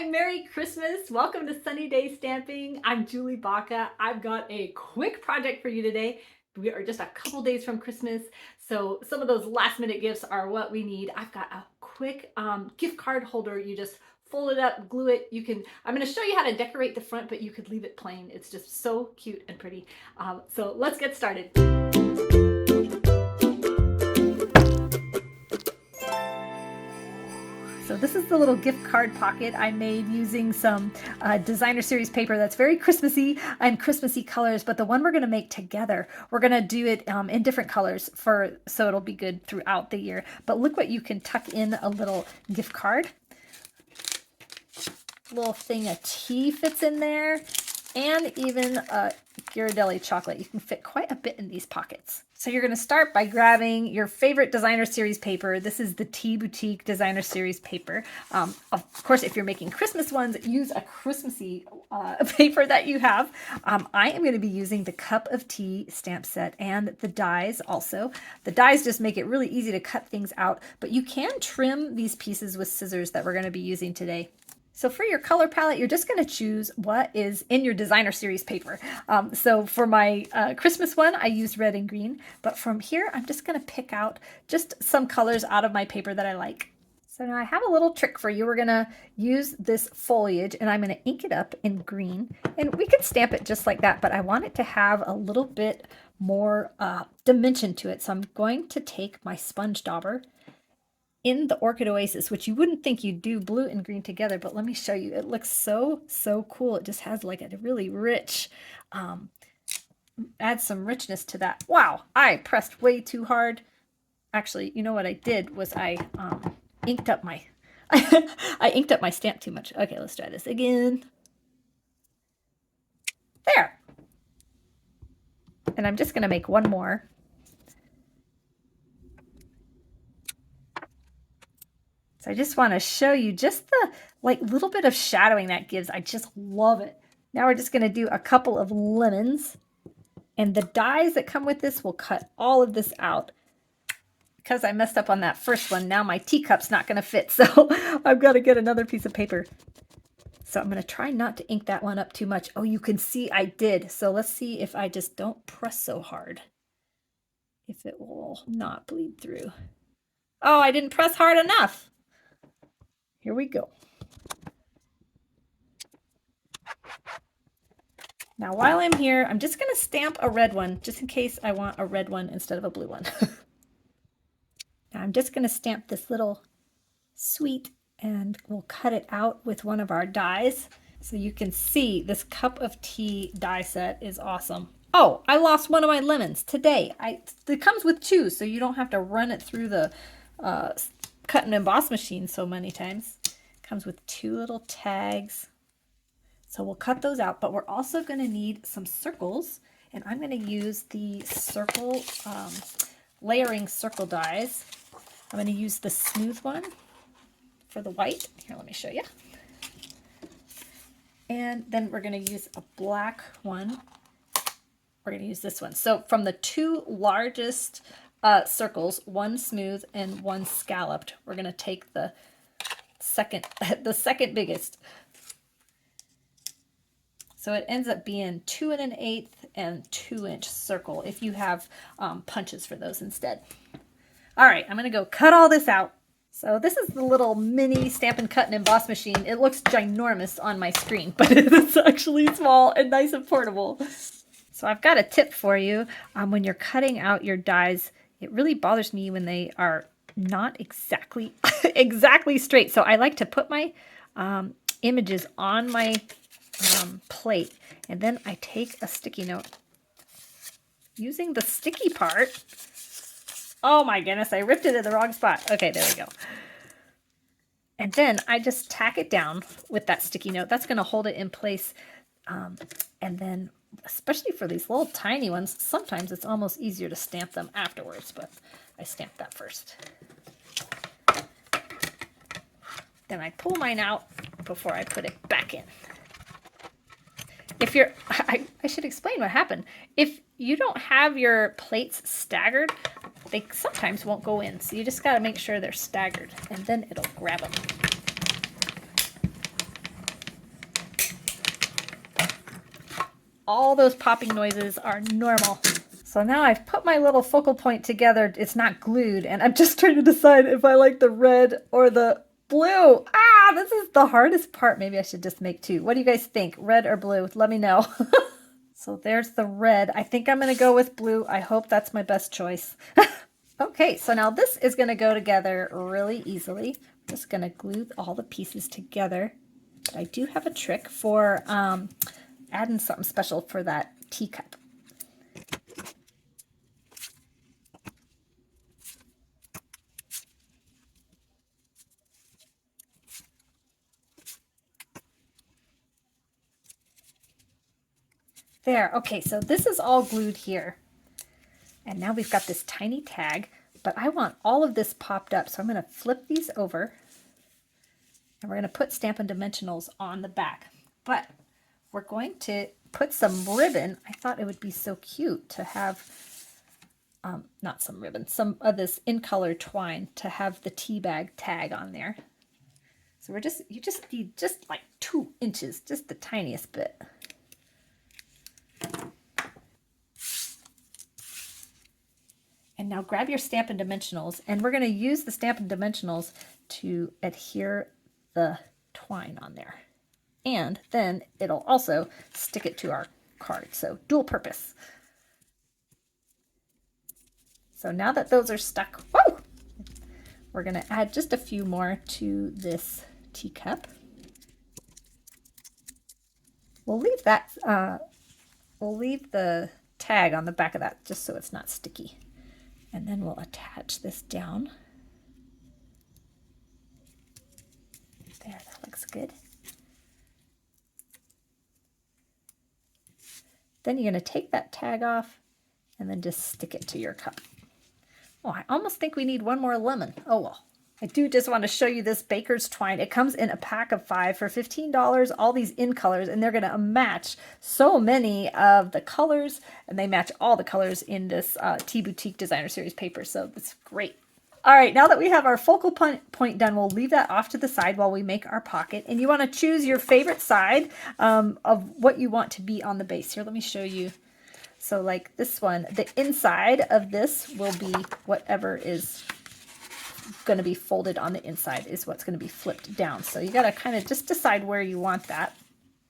Hi, Merry Christmas. Welcome to Sunny Day Stamping. I'm Julie Baca. I've got a quick project for you today. We are just a couple days from Christmas, so some of those last minute gifts are what we need. I've got a quick gift card holder. You just fold it up, glue it. I'm going to show you how to decorate the front, but you could leave it plain. It's just so cute and pretty. So let's get started. So this is the little gift card pocket I made using some designer series paper that's very Christmassy and Christmassy colors, but the one we're going to make together, we're going to do it in different colors so it'll be good throughout the year. But look what you can tuck in a little gift card. Little thing of tea fits in there, and even a Ghirardelli chocolate. You can fit quite a bit in these pockets. So you're going to start by grabbing your favorite designer series paper. This is the Tea Boutique designer series paper. Of course, if you're making Christmas ones, use a Christmassy paper that you have. I am going to be using the Cup of Tea stamp set and the dies also. The dies just make it really easy to cut things out, but you can trim these pieces with scissors that we're going to be using today. So for your color palette, you're just going to choose what is in your designer series paper. So for my Christmas one, I used red and green, but from here, I'm just going to pick out just some colors out of my paper that I like. So now I have a little trick for you. We're going to use this foliage and I'm going to ink it up in green, and we could stamp it just like that, but I want it to have a little bit more dimension to it. So I'm going to take my sponge dauber in the Orchid Oasis, which you wouldn't think you'd do blue and green together, but let me show you. It looks so cool. It just has like a really rich, adds some richness to that. Wow, I pressed way too hard. Actually, you know what I did was I inked up my, I inked up my stamp too much. Okay, let's try this again. There. And I'm just gonna make one more. So I just want to show you just the little bit of shadowing that gives. I just love it. Now we're just going to do a couple of lemons, and the dies that come with this will cut all of this out. Because I messed up on that first one, now my teacup's not going to fit, so I've got to get another piece of paper. So I'm going to try not to ink that one up too much. Oh, you can see I did. So let's see if I just don't press so hard, if it will not bleed through. Oh, I didn't press hard enough. Here we go. Now while I'm here, I'm just going to stamp a red one, just in case I want a red one instead of a blue one. Now I'm just going to stamp this little sweet, and we'll cut it out with one of our dies. So you can see this Cup of Tea die set is awesome. Oh, I lost one of my lemons today. It comes with two, so you don't have to run it through the cut and emboss machine so many times. Comes with two little tags. So we'll cut those out, but we're also going to need some circles, and I'm going to use the circle layering circle dies. I'm going to use the smooth one for the white. Here, let me show you. And then we're going to use a black one. We're going to use this one. So from the two largest circles, one smooth and one scalloped, we're going to take the second biggest. So it ends up being 2 1/8 and 2-inch circle if you have punches for those instead. All right, I'm going to go cut all this out. So this is the little mini Stampin' Cut and Emboss machine. It looks ginormous on my screen, but it's actually small and nice and portable. So I've got a tip for you. When you're cutting out your dies, it really bothers me when they are not exactly straight. So I like to put my images on my plate, and then I take a sticky note using the sticky part. Oh my goodness, I ripped it in the wrong spot. Okay, there we go. And then I just tack it down with that sticky note. That's going to hold it in place. And then, especially for these little tiny ones, sometimes it's almost easier to stamp them afterwards, but I stamped that first. Then I pull mine out before I put it back in. If you're, I should explain what happened. If you don't have your plates staggered, they sometimes won't go in. So you just got to make sure they're staggered, and then it'll grab them. all those popping noises are normal. So now I've put my little focal point together. It's not glued, and I'm just trying to decide if I like the red or the blue. Ah, this is the hardest part. Maybe I should just make two. What do you guys think? Red or blue? Let me know. So there's the red. I think I'm going to go with blue. I hope that's my best choice. Okay, so now this is going to go together really easily. I'm just going to glue all the pieces together. But I do have a trick for adding something special for that teacup. There, okay, so this is all glued here. And now we've got this tiny tag, but I want all of this popped up. So I'm going to flip these over and we're going to put Stampin' Dimensionals on the back. But we're going to put some ribbon. I thought it would be so cute to have, not some ribbon, some of this in color twine to have the tea bag tag on there. So you just need just like 2 inches, just the tiniest bit. And now grab your Stampin' Dimensionals, and we're going to use the Stampin' Dimensionals to adhere the twine on there. And then it'll also stick it to our card, so dual purpose. So now that those are stuck, whoa, we're going to add just a few more to this teacup. We'll leave that, we'll leave the tag on the back of that just so it's not sticky. And then we'll attach this down. There, that looks good. Then you're going to take that tag off and then just stick it to your cup. Oh, I almost think we need one more lemon. Oh well. I do just want to show you this baker's twine. It comes in a pack of 5 for $15, all these in colors, and they're going to match so many of the colors, and they match all the colors in this Tea Boutique Designer Series paper, so that's great. All right, now that we have our focal point done, we'll leave that off to the side while we make our pocket, and you want to choose your favorite side of what you want to be on the base. Here, let me show you. So like this one, the inside of this will be whatever is going to be folded on the inside is what's going to be flipped down. So you got to kind of just decide where you want that.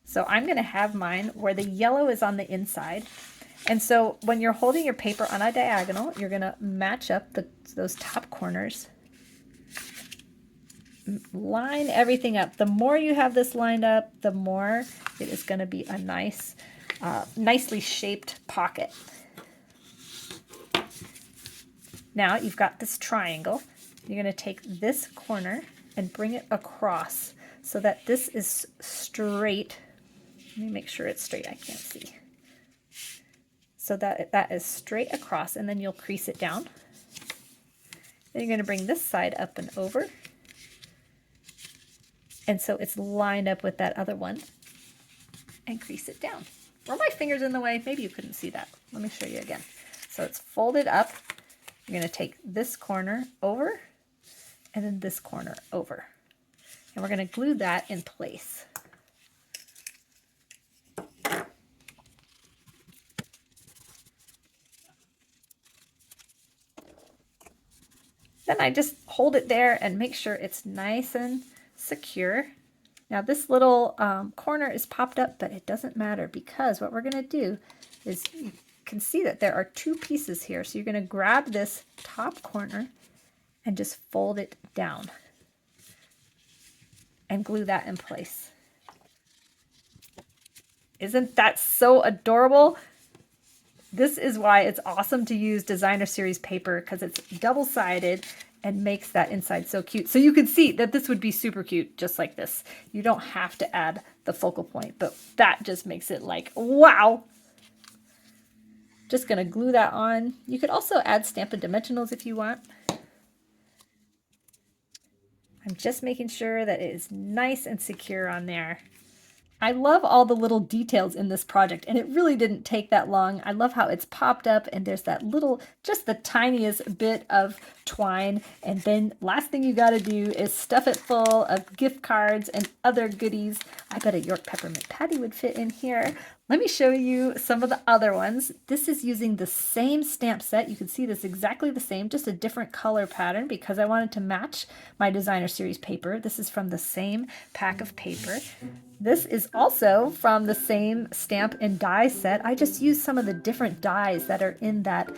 So I'm going to have mine where the yellow is on the inside. And so when you're holding your paper on a diagonal, you're going to match up those top corners. Line everything up. The more you have this lined up, the more it is going to be a nice, nicely shaped pocket. Now you've got this triangle. You're going to take this corner and bring it across so that this is straight. Let me make sure it's straight. I can't see. So that is straight across, and then you'll crease it down. Then you're going to bring this side up and over. And so it's lined up with that other one. And crease it down. Were my fingers in the way? Maybe you couldn't see that. Let me show you again. So it's folded up. You're going to take this corner over and then this corner over. And we're going to glue that in place. Then I just hold it there and make sure it's nice and secure. Now this little corner is popped up, but it doesn't matter because what we're going to do is you can see that there are 2 pieces here. So you're going to grab this top corner and just fold it down and glue that in place. Isn't that so adorable? This is why it's awesome to use Designer Series paper, because it's double-sided and makes that inside so cute. So you can see that this would be super cute just like this. You don't have to add the focal point, but that just makes it like, wow. Just gonna glue that on. You could also add Stampin' Dimensionals if you want. I'm just making sure that it is nice and secure on there. I love all the little details in this project, and it really didn't take that long. I love how it's popped up and there's that little, just the tiniest bit of twine. And then last thing you got to do is stuff it full of gift cards and other goodies. I bet a York peppermint patty would fit in here. Let me show you some of the other ones. This is using the same stamp set. You can see this exactly the same, just a different color pattern because I wanted to match my designer series paper. This is from the same pack of paper. This is also from the same stamp and die set. I just used some of the different dies that are in that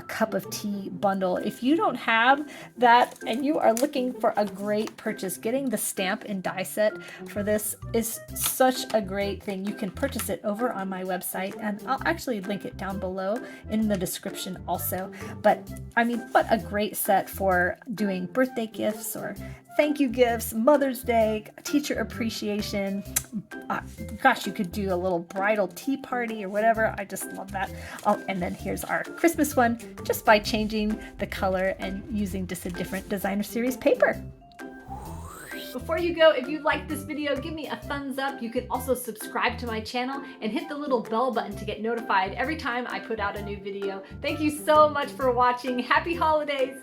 cup of tea bundle. If you don't have that and you are looking for a great purchase, getting the stamp and die set for this is such a great thing. You can purchase it over on my website, and I'll actually link it down below in the description also. But I mean, what a great set for doing birthday gifts or thank you gifts, Mother's Day, teacher appreciation. Gosh, you could do a little bridal tea party or whatever. I just love that. Oh, and then here's our Christmas one, just by changing the color and using just a different designer series paper. Before you go, if you liked this video, give me a thumbs up. You can also subscribe to my channel and hit the little bell button to get notified every time I put out a new video. Thank you so much for watching. Happy holidays!